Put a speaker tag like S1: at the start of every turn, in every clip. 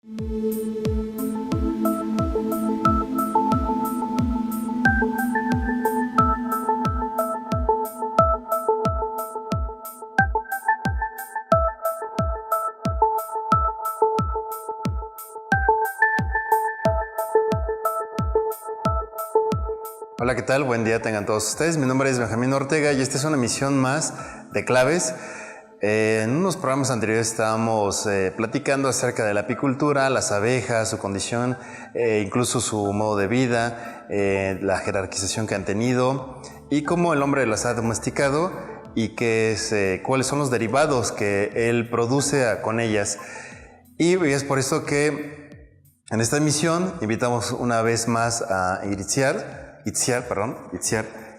S1: Hola, ¿qué tal? Buen día tengan todos ustedes. Mi nombre es Benjamín Ortega y esta es una emisión más de Claves. En unos programas anteriores estábamos platicando acerca de la apicultura, las abejas, su condición, incluso su modo de vida, la jerarquización que han tenido y cómo el hombre las ha domesticado y cuáles son los derivados que él produce con ellas. Y es por eso que en esta emisión invitamos una vez más a Itziar,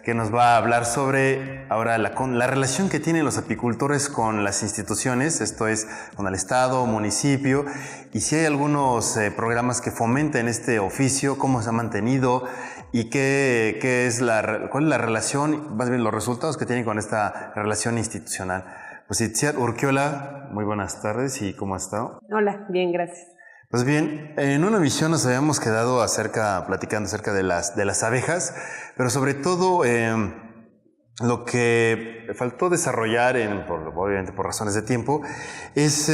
S1: que nos va a hablar sobre ahora la relación que tienen los apicultores con las instituciones, esto es, con el Estado, municipio, y si hay algunos programas que fomenten este oficio, cómo se ha mantenido y cuál es la relación, más bien los resultados que tienen con esta relación institucional. Pues Itziar Urquiola, muy buenas tardes y ¿cómo has estado?
S2: Hola, bien, gracias.
S1: Pues bien, en una emisión nos habíamos quedado platicando acerca de las abejas, pero sobre todo lo que faltó desarrollar, obviamente por razones de tiempo, es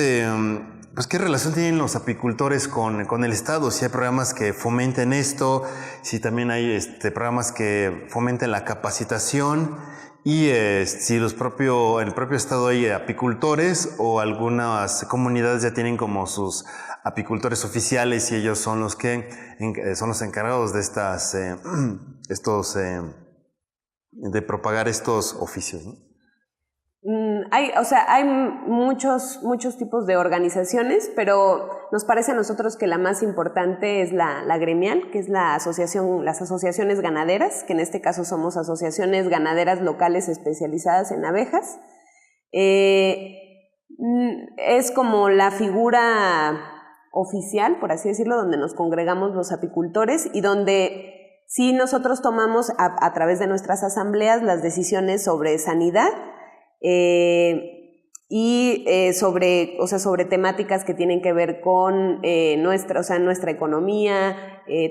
S1: pues qué relación tienen los apicultores con el Estado, si hay programas que fomenten esto, si también hay programas que fomenten la capacitación y si en el propio Estado hay apicultores o algunas comunidades ya tienen como sus apicultores oficiales y ellos son los que son los encargados de de propagar estos oficios, ¿no?
S2: Hay muchos tipos de organizaciones, pero nos parece a nosotros que la más importante es la gremial, que es las asociaciones ganaderas, que en este caso somos asociaciones ganaderas locales especializadas en abejas. Es como la figura oficial, por así decirlo, donde nos congregamos los apicultores y donde sí nosotros tomamos a través de nuestras asambleas las decisiones sobre sanidad y sobre temáticas que tienen que ver con nuestra economía,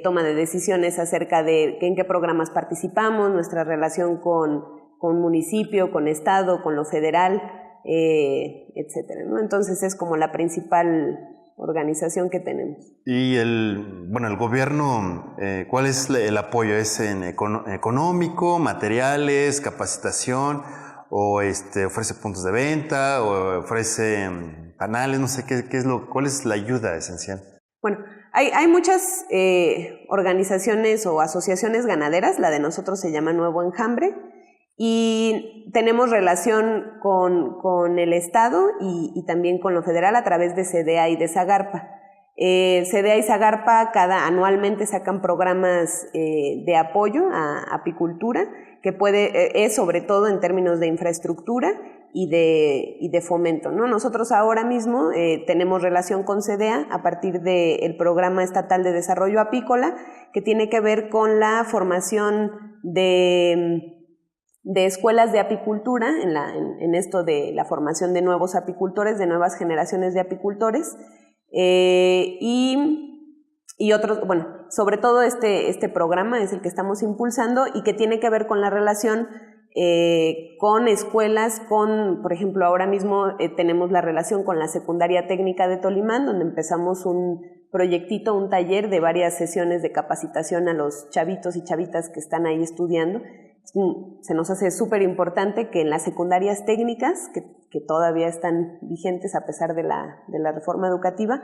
S2: toma de decisiones acerca de en qué programas participamos, nuestra relación con municipio, con estado, con lo federal, etcétera, ¿no? Entonces es como la principal organización que tenemos.
S1: Y el gobierno, ¿cuál es el apoyo? ¿Es económico, materiales, capacitación, o ofrece puntos de venta, o ofrece canales? No sé ¿cuál es la ayuda esencial?
S2: Bueno, hay muchas organizaciones o asociaciones ganaderas, la de nosotros se llama Nuevo Enjambre, y tenemos relación con el Estado y también con lo federal a través de CDA y de Zagarpa. CDA y Zagarpa anualmente sacan programas de apoyo a apicultura, que es sobre todo en términos de infraestructura y de fomento, ¿no? Nosotros ahora mismo tenemos relación con CDA a partir del Programa Estatal de Desarrollo Apícola, que tiene que ver con la formación de escuelas de apicultura, en esto de la formación de nuevos apicultores, de nuevas generaciones de apicultores, y otros, sobre todo este programa es el que estamos impulsando y que tiene que ver con la relación con escuelas, por ejemplo, ahora mismo tenemos la relación con la Secundaria Técnica de Tolimán, donde empezamos un proyectito, un taller de varias sesiones de capacitación a los chavitos y chavitas que están ahí estudiando. Se nos hace súper importante que en las secundarias técnicas, que todavía están vigentes a pesar de la reforma educativa,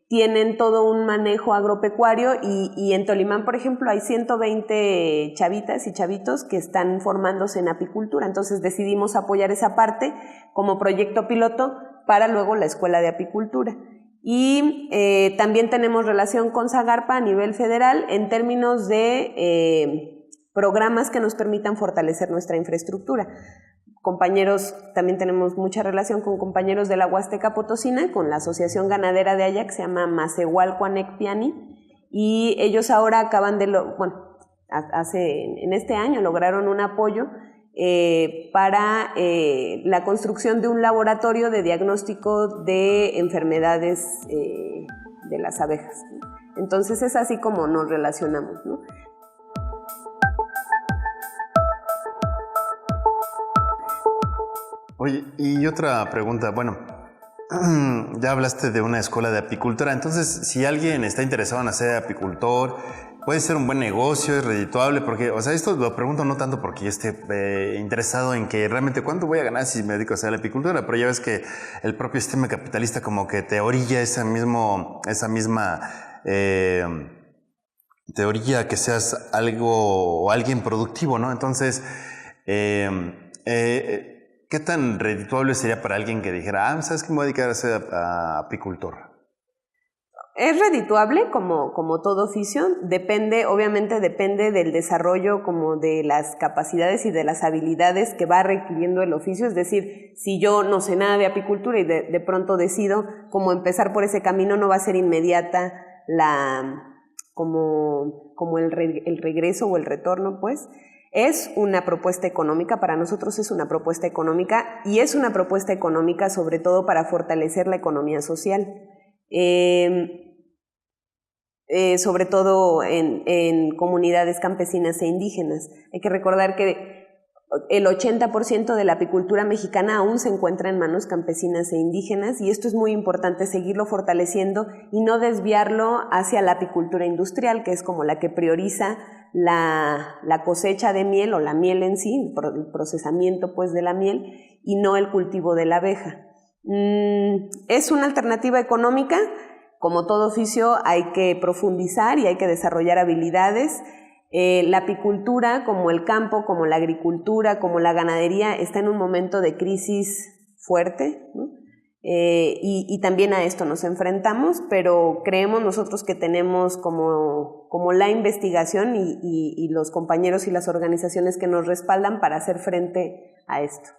S2: tienen todo un manejo agropecuario y en Tolimán, por ejemplo, hay 120 chavitas y chavitos que están formándose en apicultura. Entonces decidimos apoyar esa parte como proyecto piloto para luego la escuela de apicultura. Y también tenemos relación con Zagarpa a nivel federal en términos de programas que nos permitan fortalecer nuestra infraestructura. También tenemos mucha relación con compañeros de la Huasteca Potosina, con la asociación ganadera de allá que se llama Macehualcoanecpiani, y ellos ahora en este año lograron un apoyo para la construcción de un laboratorio de diagnóstico de enfermedades de las abejas. Entonces es así como nos relacionamos, ¿no?
S1: Oye, y otra pregunta, bueno, ya hablaste de una escuela de apicultura, entonces si alguien está interesado en ser apicultor, puede ser un buen negocio, es redituable, porque, o sea, esto lo pregunto no tanto porque yo esté interesado en que realmente cuánto voy a ganar si me dedico a hacer la apicultura, pero ya ves que el propio sistema capitalista como que te orilla esa misma teoría que seas algo o alguien productivo, ¿no? Entonces, ¿qué tan redituable sería para alguien que dijera, ¿sabes qué? Me voy a dedicar a ser apicultor?
S2: Es redituable como todo oficio, obviamente depende del desarrollo como de las capacidades y de las habilidades que va requiriendo el oficio, es decir, si yo no sé nada de apicultura y de pronto decido como empezar por ese camino, no va a ser inmediata como el regreso o el retorno, pues. Es una propuesta económica, para nosotros es una propuesta económica y es una propuesta económica sobre todo para fortalecer la economía social, sobre todo en comunidades campesinas e indígenas. Hay que recordar que el 80% de la apicultura mexicana aún se encuentra en manos campesinas e indígenas y esto es muy importante seguirlo fortaleciendo y no desviarlo hacia la apicultura industrial, que es como la que prioriza la cosecha de miel o la miel en sí, el procesamiento pues de la miel y no el cultivo de la abeja. Es una alternativa económica, como todo oficio hay que profundizar y hay que desarrollar habilidades. La apicultura, como el campo, como la agricultura, como la ganadería, está en un momento de crisis fuerte, ¿no? Y también a esto nos enfrentamos, pero creemos nosotros que tenemos como la investigación y los compañeros y las organizaciones que nos respaldan para hacer frente a esto.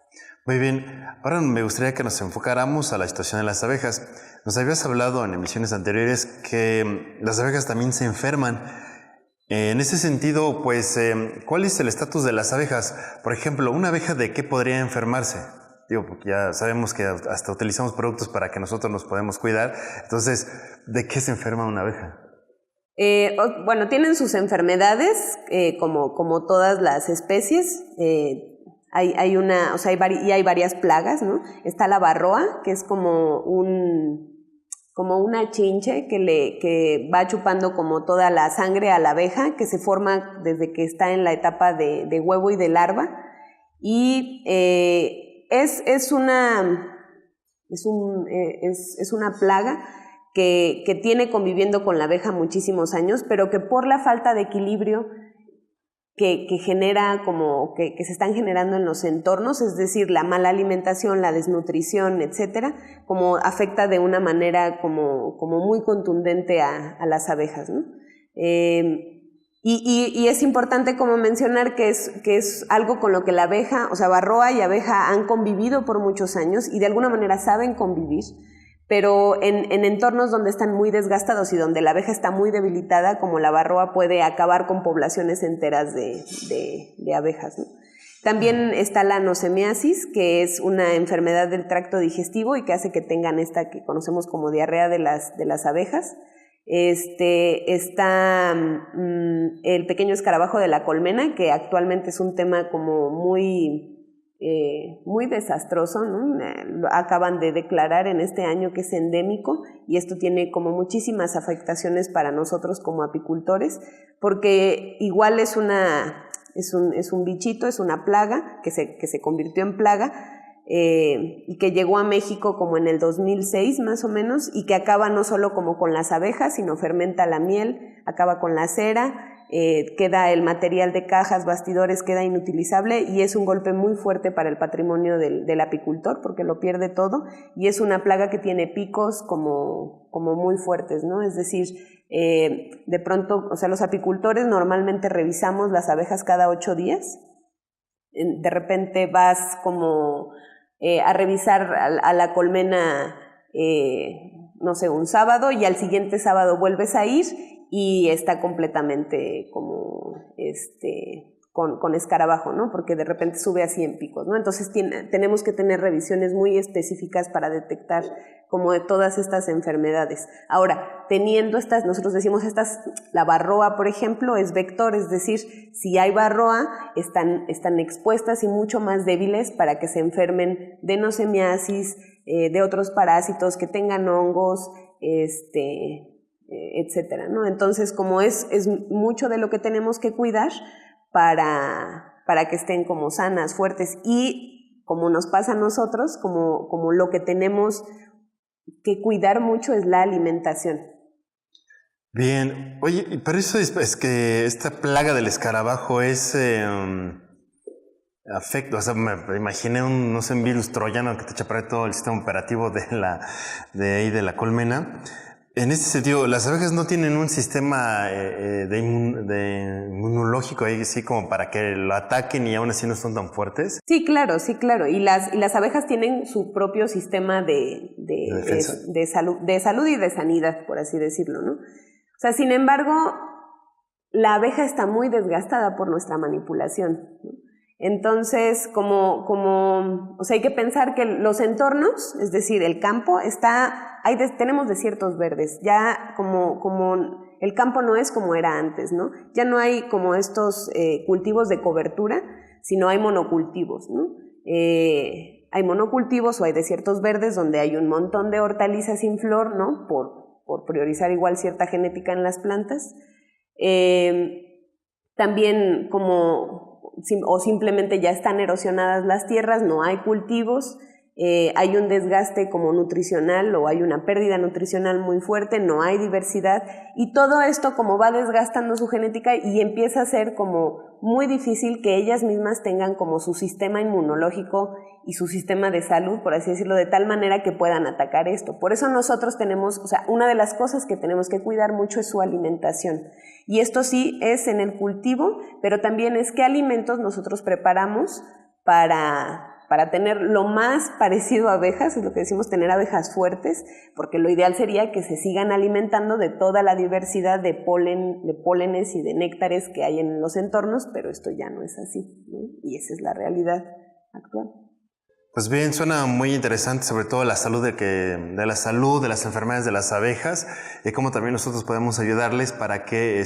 S1: Muy bien, ahora me gustaría que nos enfocáramos a la situación de las abejas. Nos habías hablado en emisiones anteriores que las abejas también se enferman. En ese sentido, pues, ¿cuál es el estatus de las abejas? Por ejemplo, ¿una abeja de qué podría enfermarse? Digo, porque ya sabemos que hasta utilizamos productos para que nosotros nos podemos cuidar. Entonces, ¿de qué se enferma una abeja?
S2: Bueno, tienen sus enfermedades, como todas las especies. Hay varias plagas, ¿no? Está la varroa, que es como una chinche que va chupando como toda la sangre a la abeja, que se forma desde que está en la etapa de huevo y de larva. Y es una plaga que tiene conviviendo con la abeja muchísimos años, pero que por la falta de equilibrio que genera que se están generando en los entornos, es decir, la mala alimentación, la desnutrición, etcétera, como afecta de una manera como muy contundente a las abejas, ¿no? Y es importante como mencionar que es algo con lo que la abeja, o sea, varroa y abeja han convivido por muchos años y de alguna manera saben convivir, pero en entornos donde están muy desgastados y donde la abeja está muy debilitada, como la varroa, puede acabar con poblaciones enteras de abejas, ¿no? También está la anosemiasis, que es una enfermedad del tracto digestivo y que hace que tengan esta que conocemos como diarrea de las abejas. Está el pequeño escarabajo de la colmena, que actualmente es un tema como muy desastroso, ¿no? Acaban de declarar en este año que es endémico y esto tiene como muchísimas afectaciones para nosotros como apicultores, porque igual es un bichito, es una plaga que se convirtió en plaga y que llegó a México como en el 2006 más o menos y que acaba no solo como con las abejas, sino fermenta la miel, acaba con la cera, queda el material de cajas, bastidores, queda inutilizable y es un golpe muy fuerte para el patrimonio del apicultor porque lo pierde todo y es una plaga que tiene picos como muy fuertes, ¿no? Es decir, de pronto, o sea, los apicultores normalmente revisamos las abejas cada 8 días, de repente vas como a revisar a la colmena, no sé, un sábado y al siguiente sábado vuelves a ir y está completamente como con escarabajo, ¿no? Porque de repente sube así en picos, ¿no? Entonces tenemos que tener revisiones muy específicas para detectar como de todas estas enfermedades. Ahora, teniendo nosotros decimos la varroa, por ejemplo, es vector, es decir, si hay varroa, están expuestas y mucho más débiles para que se enfermen de nosemiasis, de otros parásitos, que tengan hongos, etcétera, ¿no? Entonces, como es mucho de lo que tenemos que cuidar para que estén como sanas, fuertes, y como nos pasa a nosotros, como lo que tenemos que cuidar mucho es la alimentación.
S1: Bien, oye, pero eso es que esta plaga del escarabajo es afecto, o sea, me imaginé un virus troyano que te chaparre todo el sistema operativo de la colmena. En este sentido, las abejas no tienen un sistema de inmunológico ahí, sí, como para que lo ataquen y aún así no son tan fuertes.
S2: Sí, claro. Y las abejas tienen su propio sistema de salud y de sanidad, por así decirlo, ¿no? O sea, sin embargo, la abeja está muy desgastada por nuestra manipulación, ¿no? Entonces, o sea, hay que pensar que los entornos, es decir, el campo tenemos desiertos verdes, ya como el campo no es como era antes, ¿no? Ya no hay como estos cultivos de cobertura, sino hay monocultivos, ¿no? Hay monocultivos o hay desiertos verdes donde hay un montón de hortalizas sin flor, ¿no? Por priorizar igual cierta genética en las plantas. También o simplemente ya están erosionadas las tierras, no hay cultivos, hay un desgaste como nutricional o hay una pérdida nutricional muy fuerte, no hay diversidad, y todo esto como va desgastando su genética y empieza a ser como muy difícil que ellas mismas tengan como su sistema inmunológico y su sistema de salud, por así decirlo, de tal manera que puedan atacar esto. Por eso nosotros tenemos, o sea, una de las cosas que tenemos que cuidar mucho es su alimentación. Y esto sí es en el cultivo, pero también es qué alimentos nosotros preparamos para tener lo más parecido a abejas, es lo que decimos, tener abejas fuertes, porque lo ideal sería que se sigan alimentando de toda la diversidad de pólenes y de néctares que hay en los entornos, pero esto ya no es así, ¿no? Y esa es la realidad actual.
S1: Pues bien, suena muy interesante, sobre todo la salud de las enfermedades de las abejas y cómo también nosotros podemos ayudarles para que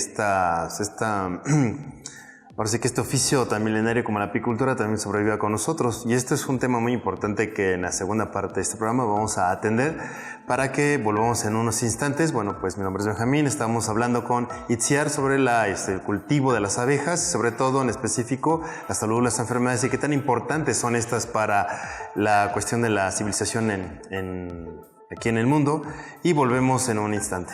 S1: ahora sí que este oficio tan milenario como la apicultura también sobreviva con nosotros. Y este es un tema muy importante que en la segunda parte de este programa vamos a atender para que volvamos en unos instantes. Bueno, pues mi nombre es Benjamín, estamos hablando con Itziar sobre el cultivo de las abejas, sobre todo en específico la salud de las enfermedades y qué tan importantes son estas para la cuestión de la civilización aquí en el mundo. Y volvemos en un instante.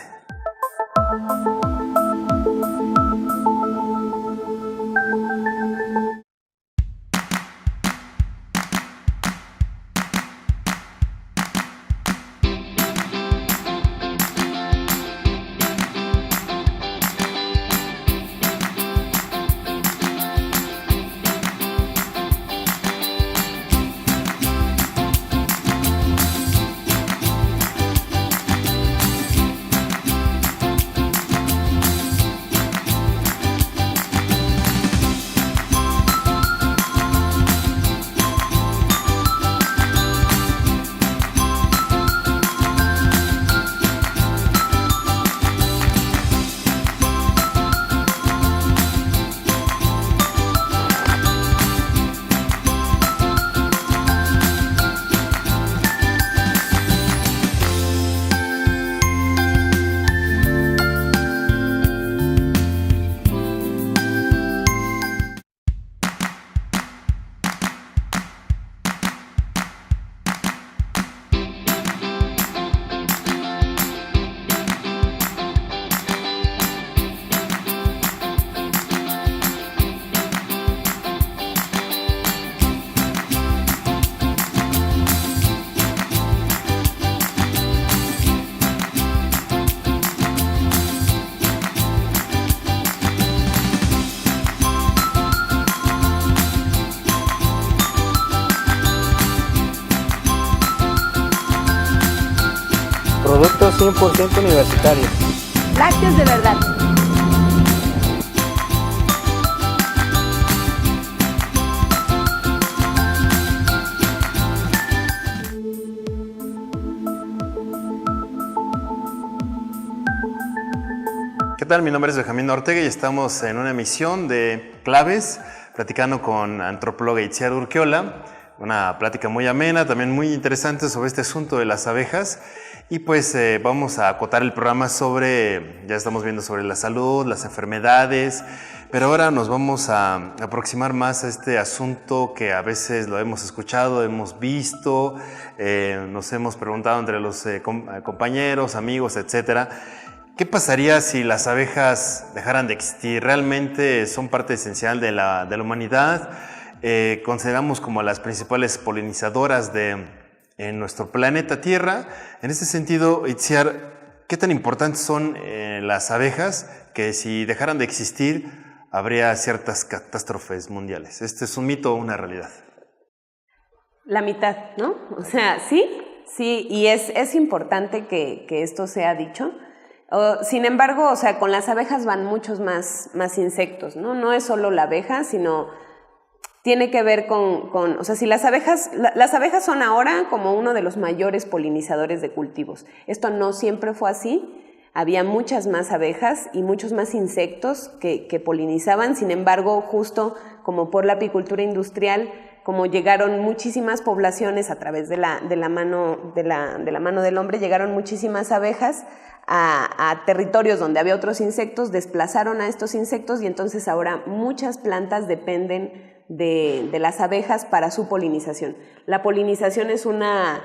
S3: Productos 100% universitarios.
S2: Lácteos de verdad.
S1: tal? Mi nombre es Benjamín Ortega y estamos en una emisión de Claves, platicando con antropóloga Itziar Urquiola. Una plática muy amena, también muy interesante sobre este asunto de las abejas. Y pues vamos a acotar el programa ya estamos viendo sobre la salud, las enfermedades, pero ahora nos vamos a aproximar más a este asunto que a veces lo hemos escuchado, hemos visto, nos hemos preguntado entre los compañeros, amigos, etcétera. ¿Qué pasaría si las abejas dejaran de existir? ¿Realmente son parte esencial de la humanidad? Consideramos como las principales polinizadoras en nuestro planeta Tierra. En ese sentido, Itziar, ¿qué tan importantes son las abejas que si dejaran de existir habría ciertas catástrofes mundiales? ¿Este es un mito o una realidad?
S2: La mitad, ¿no? O sea, sí, y es importante que esto sea dicho. Sin embargo, o sea, con las abejas van muchos más insectos, ¿no? No es solo la abeja, sino tiene que ver o sea, si las abejas son ahora como uno de los mayores polinizadores de cultivos. Esto no siempre fue así. Había muchas más abejas y muchos más insectos que polinizaban. Sin embargo, justo como por la apicultura industrial, como llegaron muchísimas poblaciones a través de la mano del hombre, llegaron muchísimas abejas a territorios donde había otros insectos, desplazaron a estos insectos y entonces ahora muchas plantas dependen de las abejas para su polinización. La polinización es una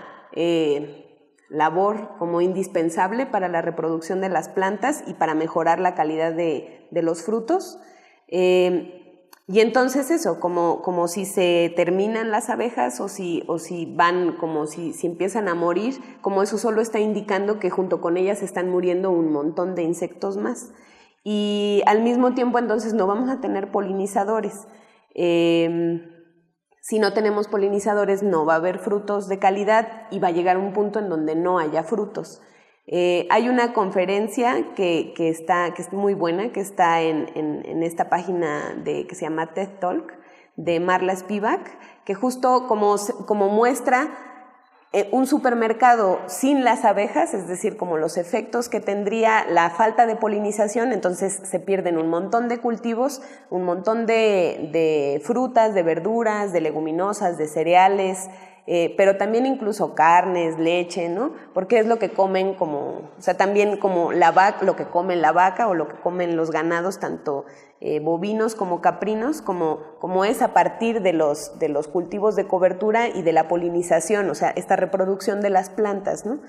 S2: labor como indispensable para la reproducción de las plantas y para mejorar la calidad de los frutos. Y entonces eso, como si se terminan las abejas o si van, como si empiezan a morir, como eso solo está indicando que junto con ellas están muriendo un montón de insectos más. Y al mismo tiempo entonces no vamos a tener polinizadores. Si no tenemos polinizadores no va a haber frutos de calidad y va a llegar un punto en donde no haya frutos. Hay una conferencia que es muy buena, que está en esta página que se llama TED Talk, de Marla Spivak, que justo como muestra un supermercado sin las abejas, es decir, como los efectos que tendría la falta de polinización, entonces se pierden un montón de cultivos, un montón de frutas, de verduras, de leguminosas, de cereales, pero también incluso carnes, leche, ¿no? Porque es lo que comen o sea, también como lo que come la vaca o lo que comen los ganados, tanto bovinos como caprinos, como es a partir de los cultivos de cobertura y de la polinización, o sea, esta reproducción de las plantas, ¿no?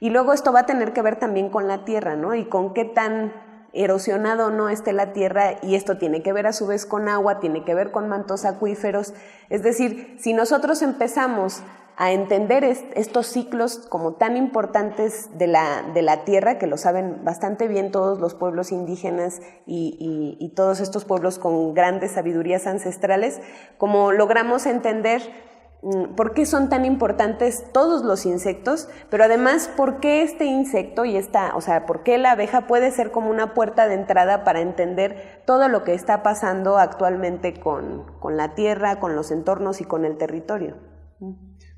S2: Y luego esto va a tener que ver también con la tierra, ¿no? Y con qué tan erosionado o no esté la tierra, y esto tiene que ver a su vez con agua, tiene que ver con mantos acuíferos. Es decir, si nosotros empezamos a entender estos ciclos como tan importantes de la tierra, que lo saben bastante bien todos los pueblos indígenas y todos estos pueblos con grandes sabidurías ancestrales, como logramos entender por qué son tan importantes todos los insectos, pero además por qué este insecto o sea, por qué la abeja puede ser como una puerta de entrada para entender todo lo que está pasando actualmente con la tierra, con los entornos y con el territorio.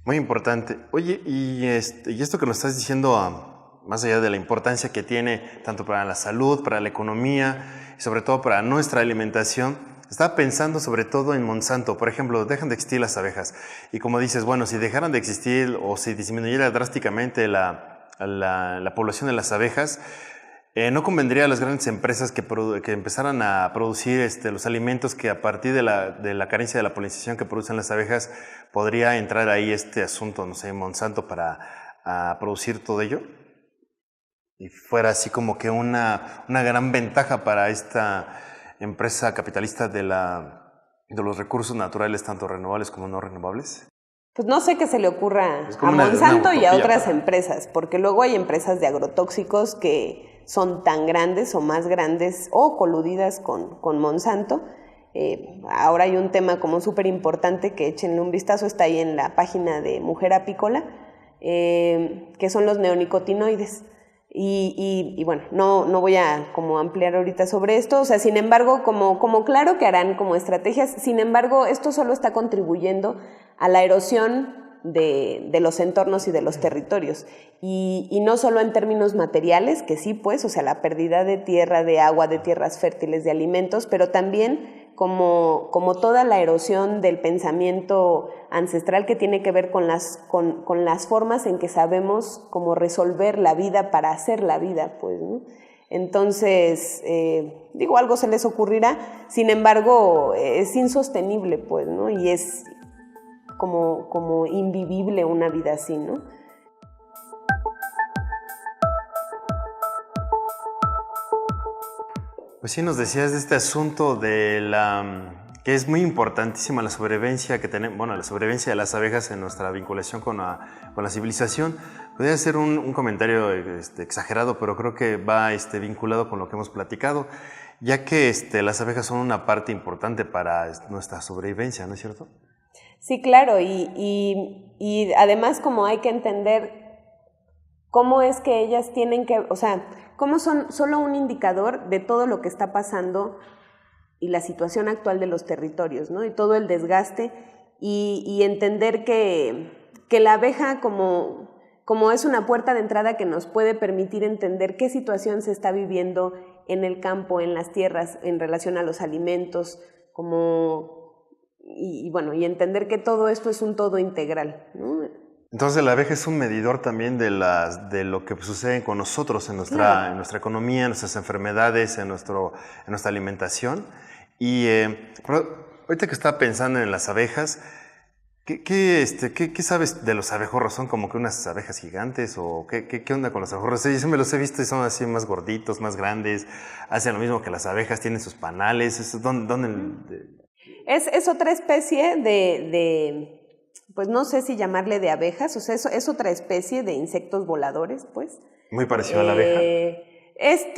S1: Muy importante. Oye, y esto que nos estás diciendo, más allá de la importancia que tiene tanto para la salud, para la economía y sobre todo para nuestra alimentación, estaba pensando sobre todo en Monsanto. Por ejemplo, dejan de existir las abejas. Y como dices, bueno, si dejaran de existir o si disminuyera drásticamente la población de las abejas, no convendría a las grandes empresas que empezaran a producir los alimentos que a partir de la carencia de la polinización que producen las abejas, podría entrar ahí este asunto, no sé, Monsanto para producir todo ello. Y fuera así como que una gran ventaja para esta empresa capitalista de los recursos naturales, tanto renovables como no renovables.
S2: Pues no sé qué se le ocurra a Monsanto y a otras empresas, porque luego hay empresas de agrotóxicos que son tan grandes o más grandes o coludidas con Monsanto. Ahora hay un tema como súper importante que echen un vistazo, está ahí en la página de Mujer Apícola, que son los neonicotinoides. Y bueno, no voy a como ampliar ahorita sobre esto, o sea, sin embargo, como claro que harán como estrategias, sin embargo, esto solo está contribuyendo a la erosión de los entornos y de los territorios. Y no solo en términos materiales, que sí, pues, o sea, la pérdida de tierra, de agua, de tierras fértiles, de alimentos, pero también como toda la erosión del pensamiento ancestral que tiene que ver con las formas en que sabemos cómo resolver la vida para hacer la vida, pues, ¿no? Entonces, algo se les ocurrirá, sin embargo, es insostenible, pues, ¿no? Y es como invivible una vida así, ¿no?
S1: Pues sí, nos decías de este asunto que es muy importantísima la sobrevivencia que tenemos, bueno, la sobrevivencia de las abejas en nuestra vinculación con la civilización. Podría ser un comentario exagerado, pero creo que va vinculado con lo que hemos platicado, ya que las abejas son una parte importante para nuestra sobrevivencia, ¿no es cierto?
S2: Sí, claro, y además como hay que entender cómo es que ellas tienen que, o sea, cómo son solo un indicador de todo lo que está pasando y la situación actual de los territorios, ¿no? Y todo el desgaste y entender que la abeja como es una puerta de entrada que nos puede permitir entender qué situación se está viviendo en el campo, en las tierras, en relación a los alimentos, y entender que todo esto es un todo integral, ¿no?
S1: Entonces la abeja es un medidor también de lo que sucede con nosotros en nuestra economía, en nuestras enfermedades, en nuestra alimentación. Y ahorita que estaba pensando en las abejas, ¿qué sabes de los abejorros? ¿Son como que unas abejas gigantes? ¿O qué onda con los abejorros? Yo siempre los he visto y son así más gorditos, más grandes, hacen lo mismo que las abejas, tienen sus panales.
S2: Es otra especie pues no sé si llamarle de abejas, o sea, es otra especie de insectos voladores, pues.
S1: Muy parecido a la abeja.
S2: Es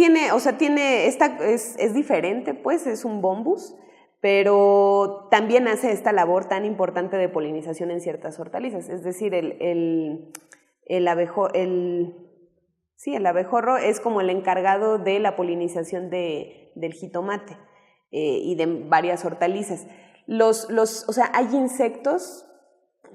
S2: diferente, pues, es un bombus, pero también hace esta labor tan importante de polinización en ciertas hortalizas. Es decir, el abejorro es como el encargado de la polinización del jitomate y de varias hortalizas. O sea, hay insectos.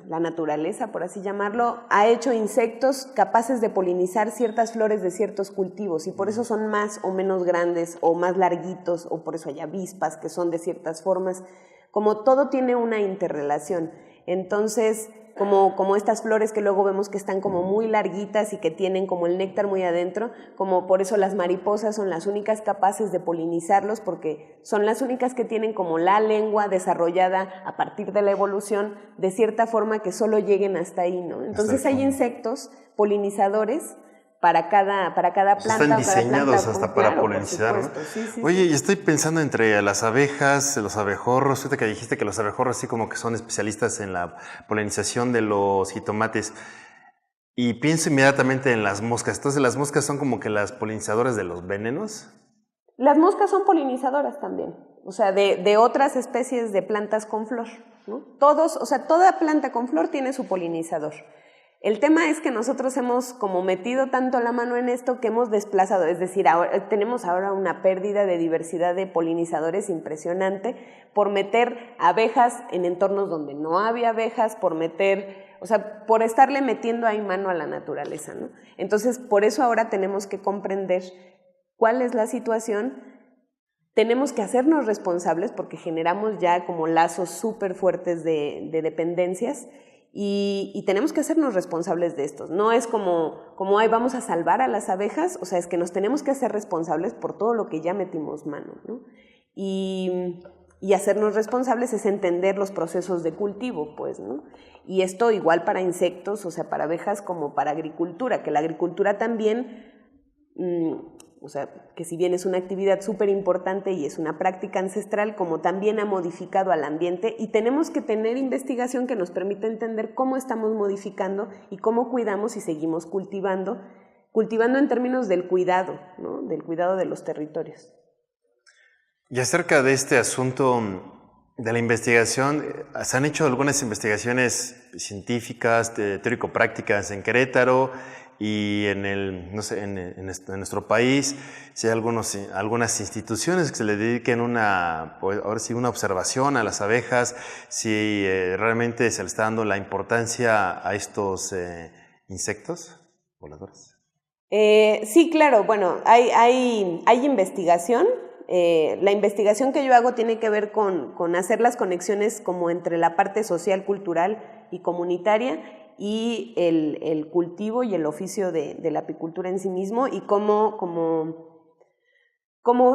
S2: La naturaleza, por así llamarlo, ha hecho insectos capaces de polinizar ciertas flores de ciertos cultivos y por eso son más o menos grandes o más larguitos, o por eso hay avispas que son de ciertas formas. Como todo tiene una interrelación, entonces como estas flores que luego vemos que están como muy larguitas y que tienen como el néctar muy adentro, como por eso las mariposas son las únicas capaces de polinizarlos, porque son las únicas que tienen como la lengua desarrollada a partir de la evolución de cierta forma que solo lleguen hasta ahí, ¿no? Entonces hay insectos polinizadores para cada planta.
S1: Están diseñados hasta para polinizar, ¿no?
S2: Sí,
S1: Oye, y estoy pensando entre las abejas, los abejorros, ahorita que dijiste que los abejorros sí como que son especialistas en la polinización de los jitomates, y pienso inmediatamente en las moscas. Entonces, ¿las moscas son como que las polinizadoras de los venenos?
S2: Las moscas son polinizadoras también, o sea, de otras especies de plantas con flor, ¿no? Toda planta con flor tiene su polinizador. El tema es que nosotros hemos como metido tanto la mano en esto que hemos desplazado, es decir, tenemos ahora una pérdida de diversidad de polinizadores impresionante por meter abejas en entornos donde no había abejas, por estarle metiendo ahí mano a la naturaleza, ¿no? Entonces, por eso ahora tenemos que comprender cuál es la situación, tenemos que hacernos responsables porque generamos ya como lazos súper fuertes de dependencias. Y tenemos que hacernos responsables de estos. No es como ay, vamos a salvar a las abejas, o sea, es que nos tenemos que hacer responsables por todo lo que ya metimos mano, ¿no? Y hacernos responsables es entender los procesos de cultivo, pues, ¿no? Y esto igual para insectos, o sea, para abejas como para agricultura, que la agricultura también, o sea, que si bien es una actividad súper importante y es una práctica ancestral, como también ha modificado al ambiente, y tenemos que tener investigación que nos permita entender cómo estamos modificando y cómo cuidamos y seguimos cultivando en términos del cuidado, ¿no? Del cuidado de los territorios.
S1: Y acerca de este asunto de la investigación, se han hecho algunas investigaciones científicas, teórico-prácticas en Querétaro y no sé, en nuestro país, si hay algunas instituciones que se le dediquen pues, ahora sí, una observación a las abejas, si realmente se le está dando la importancia a estos insectos voladores.
S2: Sí, claro, bueno, hay investigación. La investigación que yo hago tiene que ver con hacer las conexiones como entre la parte social, cultural y comunitaria y el cultivo y el oficio de la apicultura en sí mismo, y cómo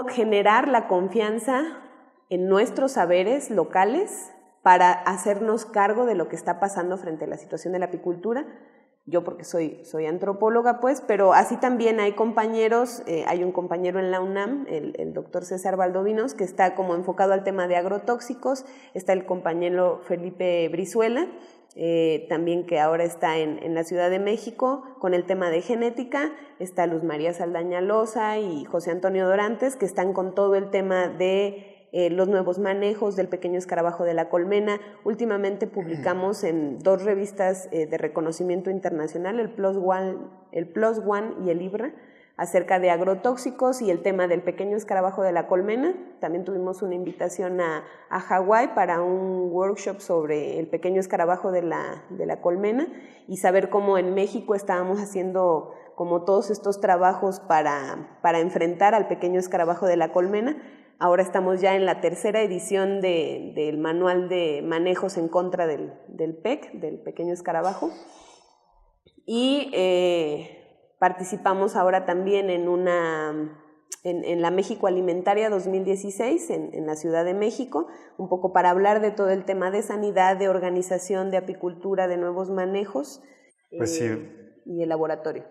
S2: generar la confianza en nuestros saberes locales para hacernos cargo de lo que está pasando frente a la situación de la apicultura. Yo porque soy antropóloga, pues, pero así también hay compañeros, hay un compañero en la UNAM, el doctor César Valdovinos, que está como enfocado al tema de agrotóxicos, está el compañero Felipe Brizuela, también que ahora está en la Ciudad de México con el tema de genética, está Luz María Saldaña Loza y José Antonio Dorantes, que están con todo el tema de los nuevos manejos del pequeño escarabajo de la colmena. Últimamente publicamos en 2 revistas de reconocimiento internacional, el PLOS ONE y el IBRA, acerca de agrotóxicos y el tema del pequeño escarabajo de la colmena. También tuvimos una invitación a Hawái para un workshop sobre el pequeño escarabajo de la colmena, y saber cómo en México estábamos haciendo como todos estos trabajos para enfrentar al pequeño escarabajo de la colmena. Ahora estamos ya en la 3ª edición del manual de manejos en contra del PEC, del pequeño escarabajo. Y participamos ahora también en la México Alimentaria 2016 en la Ciudad de México, un poco para hablar de todo el tema de sanidad, de organización, de apicultura, de nuevos manejos,
S1: pues sí.
S2: Y el laboratorio.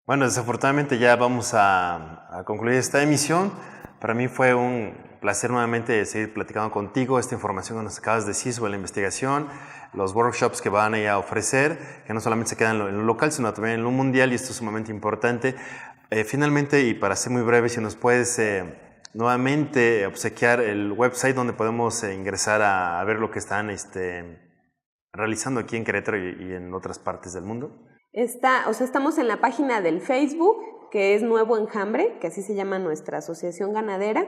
S1: Bueno, desafortunadamente ya vamos a concluir esta emisión. Para mí fue un placer nuevamente seguir platicando contigo, esta información que nos acabas de decir sobre la investigación, los workshops que van a ofrecer, que no solamente se quedan en lo local, sino también en lo mundial, y esto es sumamente importante. Finalmente, y para ser muy breve, si nos puedes nuevamente obsequiar el website donde podemos ingresar a ver lo que están realizando aquí en Querétaro y en otras partes del mundo.
S2: Estamos en la página del Facebook, que es Nuevo Enjambre, que así se llama nuestra asociación ganadera.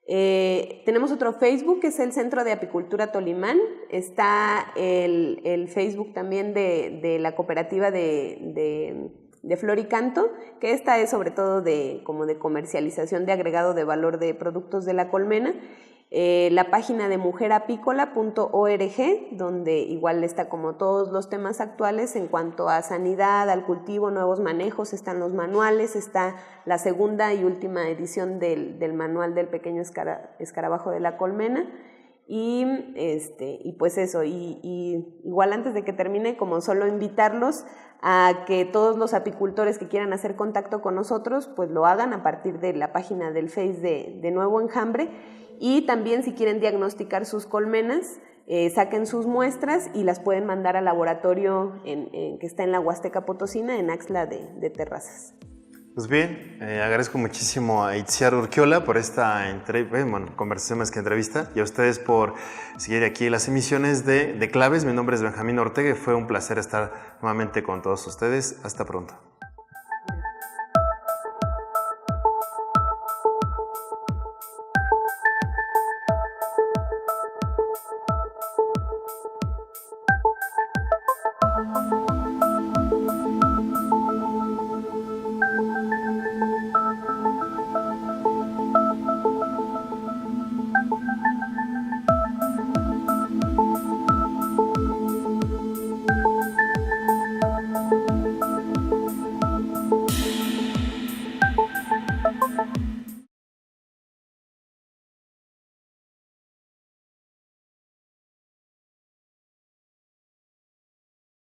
S2: Tenemos otro Facebook, que es el Centro de Apicultura Tolimán. Está el Facebook también de la cooperativa de Flor y Canto, que esta es sobre todo como de comercialización de agregado de valor de productos de la colmena. La página de mujerapícola.org, donde igual está como todos los temas actuales en cuanto a sanidad, al cultivo, nuevos manejos, están los manuales, está la 2ª y última edición del manual del pequeño escarabajo de la colmena. Y pues eso, y igual antes de que termine, como solo invitarlos a que todos los apicultores que quieran hacer contacto con nosotros, pues lo hagan a partir de la página del Face de Nuevo Enjambre. Y también, si quieren diagnosticar sus colmenas, saquen sus muestras y las pueden mandar al laboratorio que está en la Huasteca Potosina, en Axtla de Terrazas.
S1: Pues bien, agradezco muchísimo a Itziar Urquiola por esta conversación más que entrevista, y a ustedes por seguir aquí las emisiones de Claves. Mi nombre es Benjamín Ortega y fue un placer estar nuevamente con todos ustedes. Hasta pronto.